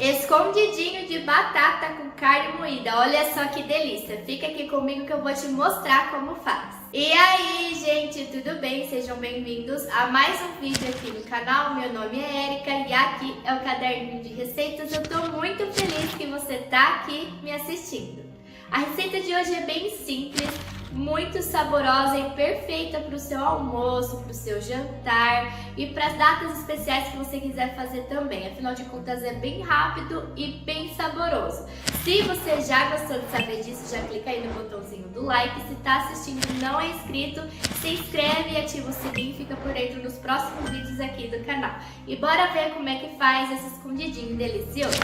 Escondidinho de batata com carne moída. Olha só que delícia. Fica aqui comigo que eu vou te mostrar como faz. E aí, gente, tudo bem? Sejam bem-vindos a mais um vídeo aqui no canal. Meu nome é Erika e aqui é o Caderninho de Receitas. Eu tô muito feliz que você tá aqui me assistindo. A receita de hoje é bem simples, muito saborosa e perfeita para o seu almoço, para o seu jantar e para as datas especiais que você quiser fazer também. Afinal de contas, é bem rápido e bem saboroso. Se você já gostou de saber disso, já clica aí no botãozinho do like. Se está assistindo e não é inscrito, se inscreve e ativa o sininho e fica por dentro nos próximos vídeos aqui do canal. E bora ver como é que faz esse escondidinho delicioso.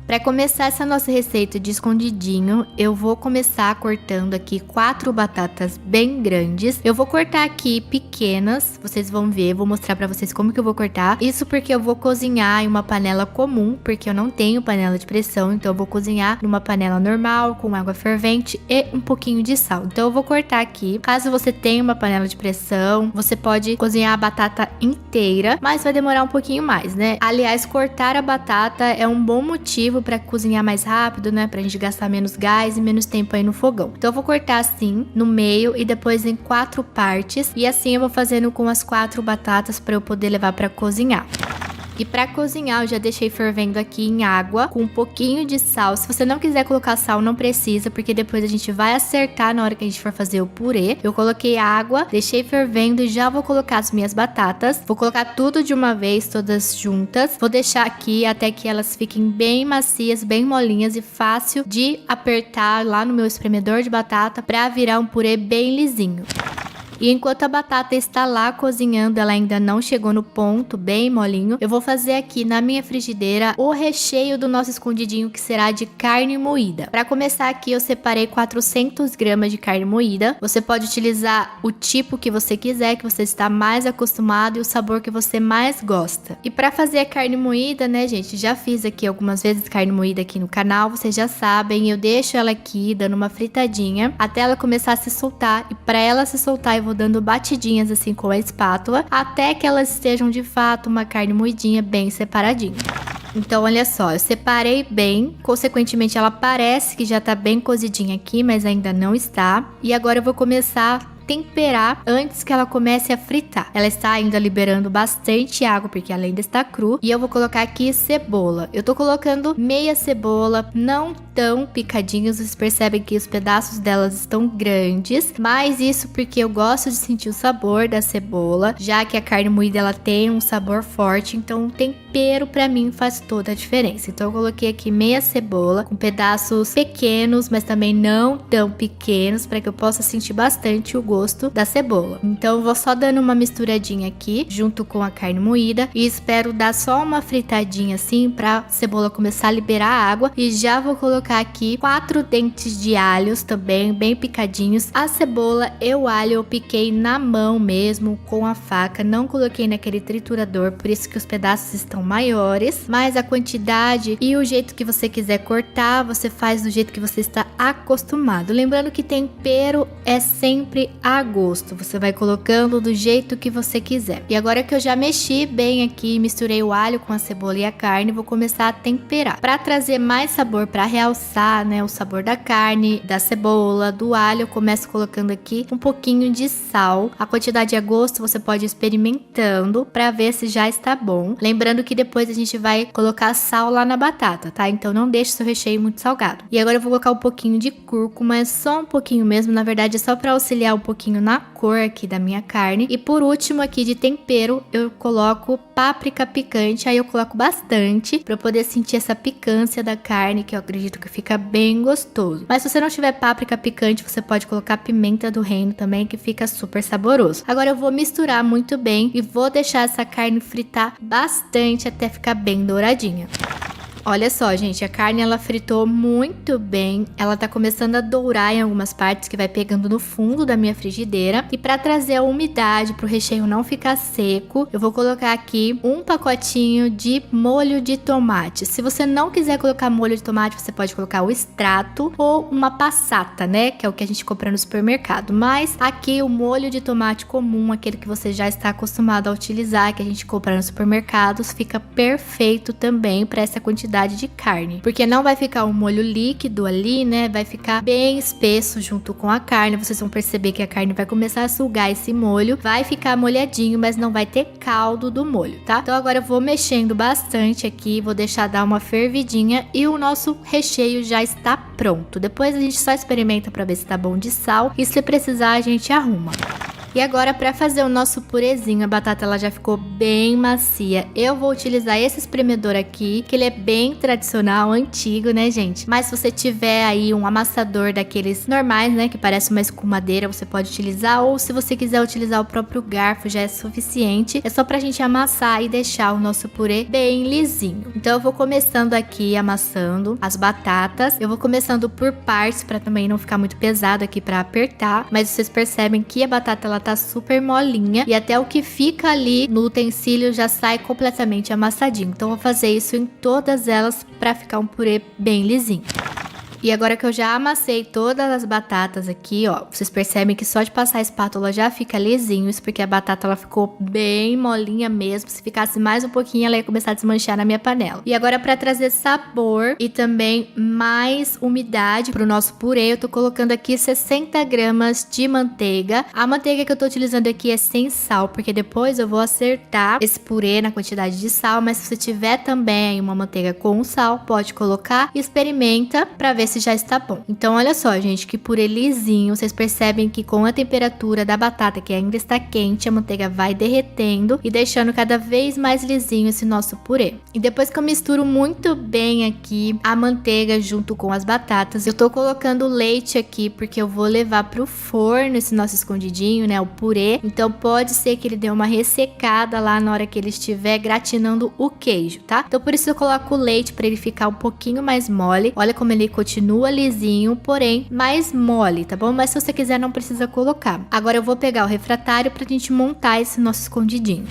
Para começar essa nossa receita de escondidinho, eu vou começar cortando aqui 4 batatas bem grandes. Eu vou cortar aqui pequenas, vocês vão ver, vou mostrar para vocês como que eu vou cortar. Isso porque eu vou cozinhar em uma panela comum, porque eu não tenho panela de pressão, então eu vou cozinhar numa panela normal, com água fervente e um pouquinho de sal. Então eu vou cortar aqui. Caso você tenha uma panela de pressão, você pode cozinhar a batata inteira, mas vai demorar um pouquinho mais, né? Aliás, cortar a batata é um bom motivo para cozinhar mais rápido, né? Pra gente gastar menos gás e menos tempo aí no fogão. Então eu vou cortar assim, no meio e depois em 4 partes. E assim eu vou fazendo com as 4 batatas para eu poder levar para cozinhar. E para cozinhar, eu já deixei fervendo aqui em água com um pouquinho de sal. Se você não quiser colocar sal, não precisa, porque depois a gente vai acertar na hora que a gente for fazer o purê. Eu coloquei água, deixei fervendo e já vou colocar as minhas batatas. Vou colocar tudo de uma vez, todas juntas. Vou deixar aqui até que elas fiquem bem macias, bem molinhas e fácil de apertar lá no meu espremedor de batata para virar um purê bem lisinho. E enquanto a batata está lá cozinhando, ela ainda não chegou no ponto, bem molinho, eu vou fazer aqui na minha frigideira o recheio do nosso escondidinho, que será de carne moída. Para começar aqui, eu separei 400 gramas de carne moída. Você pode utilizar o tipo que você quiser, que você está mais acostumado e o sabor que você mais gosta. E para fazer a carne moída, né, gente, já fiz aqui algumas vezes carne moída aqui no canal, vocês já sabem, eu deixo ela aqui dando uma fritadinha até ela começar a se soltar. E para ela se soltar, eu vou dando batidinhas assim com a espátula até que elas estejam de fato uma carne moidinha bem separadinha. Então olha só, eu separei bem, consequentemente ela parece que já tá bem cozidinha aqui, mas ainda não está. E agora eu vou começar a temperar antes que ela comece a fritar. Ela está ainda liberando bastante água porque ela ainda está cru. E eu vou colocar aqui cebola. Eu tô colocando meia cebola, não tão picadinhos. Vocês percebem que os pedaços delas estão grandes, mas isso porque eu gosto de sentir o sabor da cebola, já que a carne moída ela tem um sabor forte, então o tempero para mim faz toda a diferença. Então eu coloquei aqui meia cebola com pedaços pequenos, mas também não tão pequenos, para que eu possa sentir bastante o gosto da cebola. Então eu vou só dando uma misturadinha aqui junto com a carne moída e espero dar só uma fritadinha assim para cebola começar a liberar água. E já vou colocar aqui 4 dentes de alhos também bem picadinhos. A cebola e o alho eu piquei na mão mesmo com a faca, não coloquei naquele triturador, por isso que os pedaços estão maiores. Mas a quantidade e o jeito que você quiser cortar, você faz do jeito que você está acostumado. Lembrando que tempero é sempre a gosto, você vai colocando do jeito que você quiser. E agora que eu já mexi bem aqui, misturei o alho com a cebola e a carne, vou começar a temperar. Para trazer mais sabor, para realçar, né, o sabor da carne, da cebola, do alho, eu começo colocando aqui um pouquinho de sal. A quantidade a gosto, você pode ir experimentando para ver se já está bom. Lembrando que depois a gente vai colocar sal lá na batata, tá? Então não deixe seu recheio muito salgado. E agora eu vou colocar um pouquinho de cúrcuma, só um pouquinho mesmo, na verdade é só para auxiliar um pouquinho na cor aqui da minha carne. E por último aqui de tempero, eu coloco páprica picante, aí eu coloco bastante para poder sentir essa picância da carne, que eu acredito que fica bem gostoso. Mas se você não tiver páprica picante, você pode colocar pimenta do reino também, que fica super saboroso. Agora eu vou misturar muito bem e vou deixar essa carne fritar bastante até ficar bem douradinha. Olha só, gente, a carne ela fritou muito bem. Ela tá começando a dourar em algumas partes que vai pegando no fundo da minha frigideira. E para trazer a umidade pro recheio não ficar seco, eu vou colocar aqui um pacotinho de molho de tomate. Se você não quiser colocar molho de tomate, você pode colocar o extrato ou uma passata, né? Que é o que a gente compra no supermercado. Mas aqui o molho de tomate comum, aquele que você já está acostumado a utilizar, que a gente compra nos supermercados, fica perfeito também para essa quantidade de carne, porque não vai ficar um molho líquido ali, né? Vai ficar bem espesso junto com a carne. Vocês vão perceber que a carne vai começar a sugar esse molho, vai ficar molhadinho, mas não vai ter caldo do molho, tá? Então agora eu vou mexendo bastante aqui, vou deixar dar uma fervidinha e o nosso recheio já está pronto. Depois a gente só experimenta para ver se tá bom de sal e se precisar a gente arruma. E agora para fazer o nosso purezinho, a batata ela já ficou bem macia. Eu vou utilizar esse espremedor aqui, que ele é bem tradicional, antigo, né, gente? Mas se você tiver aí um amassador daqueles normais, né, que parece uma escumadeira, você pode utilizar. Ou se você quiser utilizar o próprio garfo, já é suficiente. É só pra gente amassar e deixar o nosso purê bem lisinho. Então eu vou começando aqui amassando as batatas. Eu vou começando por partes, pra também não ficar muito pesado aqui pra apertar. Mas vocês percebem que a batata ela tá super molinha e até o que fica ali no utensílio já sai completamente amassadinho. Então eu vou fazer isso em todas elas para ficar um purê bem lisinho. E agora que eu já amassei todas as batatas aqui, ó, vocês percebem que só de passar a espátula já fica lisinho, isso porque a batata ela ficou bem molinha mesmo. Se ficasse mais um pouquinho, ela ia começar a desmanchar na minha panela. E agora para trazer sabor e também mais umidade pro nosso purê, eu tô colocando aqui 60 gramas de manteiga. A manteiga que eu tô utilizando aqui é sem sal, porque depois eu vou acertar esse purê na quantidade de sal, mas se você tiver também uma manteiga com sal, pode colocar e experimenta para ver se já está bom. Então olha só, gente, que purê lisinho. Vocês percebem que com a temperatura da batata, que ainda está quente, a manteiga vai derretendo e deixando cada vez mais lisinho esse nosso purê. E depois que eu misturo muito bem aqui a manteiga junto com as batatas, eu tô colocando leite aqui porque eu vou levar pro forno esse nosso escondidinho, né, o purê. Então pode ser que ele dê uma ressecada lá na hora que ele estiver gratinando o queijo, tá? Então por isso eu coloco o leite para ele ficar um pouquinho mais mole. Olha como ele continua lisinho, porém mais mole, tá bom? Mas se você quiser não precisa colocar. Agora eu vou pegar o refratário pra gente montar esse nosso escondidinho.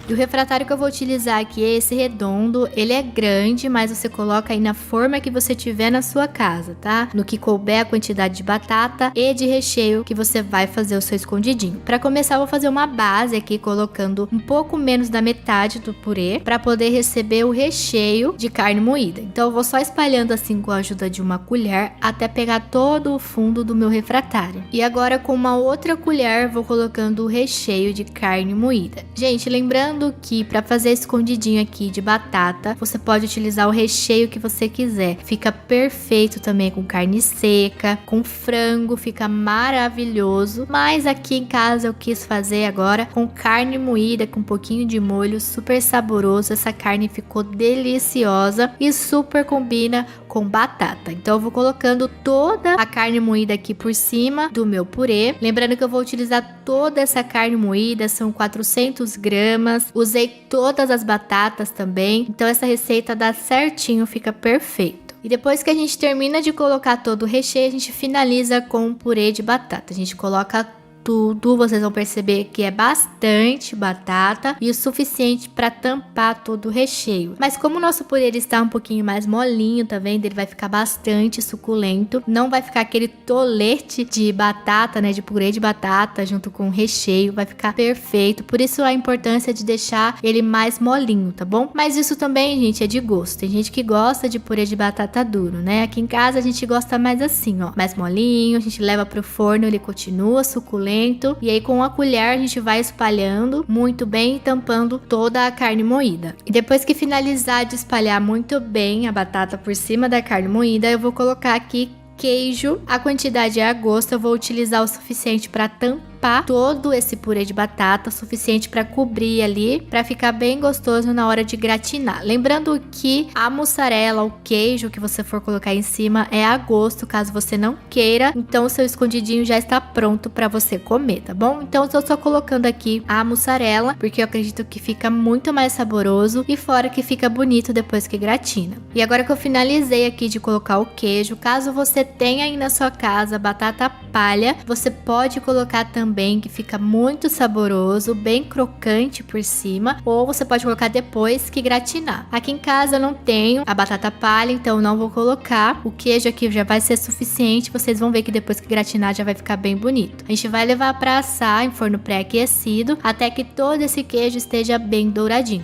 E o refratário que eu vou utilizar aqui é esse redondo. Ele é grande, mas você coloca aí na forma que você tiver na sua casa, tá? No que couber a quantidade de batata e de recheio que você vai fazer o seu escondidinho. Para começar, eu vou fazer uma base aqui, colocando um pouco menos da metade do purê, para poder receber o recheio de carne moída. Então eu vou só espalhando assim com a ajuda de uma colher, até pegar todo o fundo do meu refratário. E agora com uma outra colher, vou colocando o recheio de carne moída. Gente, lembrando que para fazer escondidinho aqui de batata, você pode utilizar o recheio que você quiser. Fica perfeito também com carne seca, com frango, fica maravilhoso. Mas aqui em casa eu quis fazer agora com carne moída, com um pouquinho de molho, super saboroso. Essa carne ficou deliciosa e super combina com batata. Então eu vou colocando toda a carne moída aqui por cima do meu purê. Lembrando que eu vou utilizar toda essa carne moída, são 400 gramas. Usei todas as batatas também. Então essa receita dá certinho, fica perfeito. E depois que a gente termina de colocar todo o recheio, a gente finaliza com um purê de batata. A gente coloca tudo, vocês vão perceber que é bastante batata e o suficiente para tampar todo o recheio. Mas como o nosso purê está um pouquinho mais molinho, tá vendo? Ele vai ficar bastante suculento, não vai ficar aquele tolete de batata, né, de purê de batata junto com o recheio, vai ficar perfeito. Por isso a importância de deixar ele mais molinho, tá bom? Mas isso também, gente, é de gosto. Tem gente que gosta de purê de batata duro, né? Aqui em casa a gente gosta mais assim, ó, mais molinho. A gente leva pro forno, ele continua suculento. E aí com a colher a gente vai espalhando muito bem, tampando toda a carne moída. E depois que finalizar de espalhar muito bem a batata por cima da carne moída, eu vou colocar aqui queijo. A quantidade é a gosto, eu vou utilizar o suficiente para tampar limpar todo esse purê de batata, o suficiente para cobrir ali, para ficar bem gostoso na hora de gratinar. Lembrando que a mussarela, o queijo que você for colocar em cima é a gosto, caso você não queira. Então o seu escondidinho já está pronto para você comer, tá bom? Então eu tô só colocando aqui a mussarela, porque eu acredito que fica muito mais saboroso e fora que fica bonito depois que gratina. E agora que eu finalizei aqui de colocar o queijo, caso você tenha aí na sua casa batata palha, você pode colocar também, que fica muito saboroso, bem crocante por cima, ou você pode colocar depois que gratinar. Aqui em casa eu não tenho a batata palha, então não vou colocar. O queijo aqui já vai ser suficiente, vocês vão ver que depois que gratinar já vai ficar bem bonito. A gente vai levar para assar em forno pré-aquecido até que todo esse queijo esteja bem douradinho.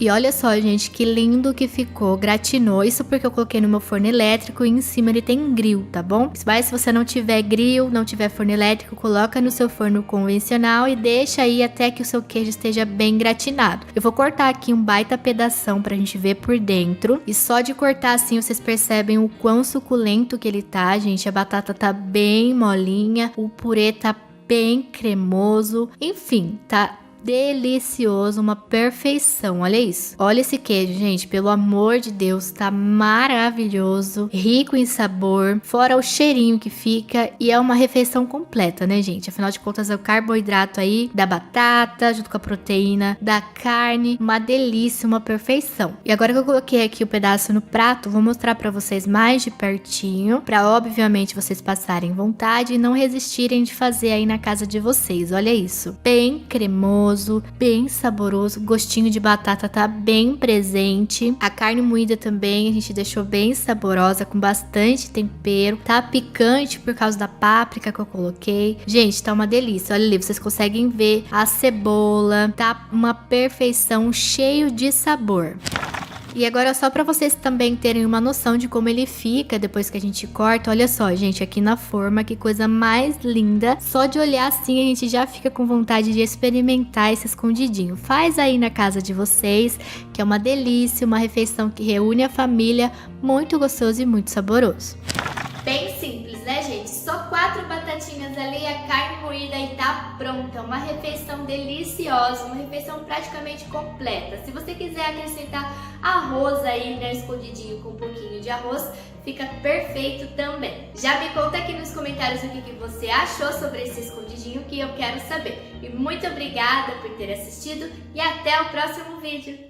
E olha só, gente, que lindo que ficou, gratinou. Isso porque eu coloquei no meu forno elétrico e em cima ele tem grill, tá bom? Mas se você não tiver grill, não tiver forno elétrico, coloca no seu forno convencional e deixa aí até que o seu queijo esteja bem gratinado. Eu vou cortar aqui um baita pedação pra gente ver por dentro. E só de cortar assim, vocês percebem o quão suculento que ele tá, gente. A batata tá bem molinha, o purê tá bem cremoso. Enfim, tá delicioso, uma perfeição, olha isso. Olha esse queijo, gente, pelo amor de Deus, tá maravilhoso, rico em sabor, fora o cheirinho que fica, e é uma refeição completa, né, gente? Afinal de contas é o carboidrato aí da batata, junto com a proteína da carne, uma delícia, uma perfeição. E agora que eu coloquei aqui o pedaço no prato, vou mostrar pra vocês mais de pertinho, pra obviamente vocês passarem vontade e não resistirem de fazer aí na casa de vocês. Olha isso, bem cremoso, bem saboroso, gostinho de batata tá bem presente, a carne moída também a gente deixou bem saborosa, com bastante tempero, tá picante por causa da páprica que eu coloquei. Gente, tá uma delícia, olha ali, vocês conseguem ver a cebola, tá uma perfeição, cheio de sabor. E agora só para vocês também terem uma noção de como ele fica depois que a gente corta, olha só, gente, aqui na forma, que coisa mais linda. Só de olhar assim a gente já fica com vontade de experimentar esse escondidinho. Faz aí na casa de vocês, que é uma delícia, uma refeição que reúne a família, muito gostoso e muito saboroso. Bem simples, né, gente? Só 4 batatinhas ali, a carne moída e tá pronta. Uma refeição deliciosa, uma refeição praticamente completa. Se você quiser acrescentar arroz aí, né, escondidinho com um pouquinho de arroz, fica perfeito também. Já me conta aqui nos comentários o que você achou sobre esse escondidinho, que eu quero saber. E muito obrigada por ter assistido e até o próximo vídeo.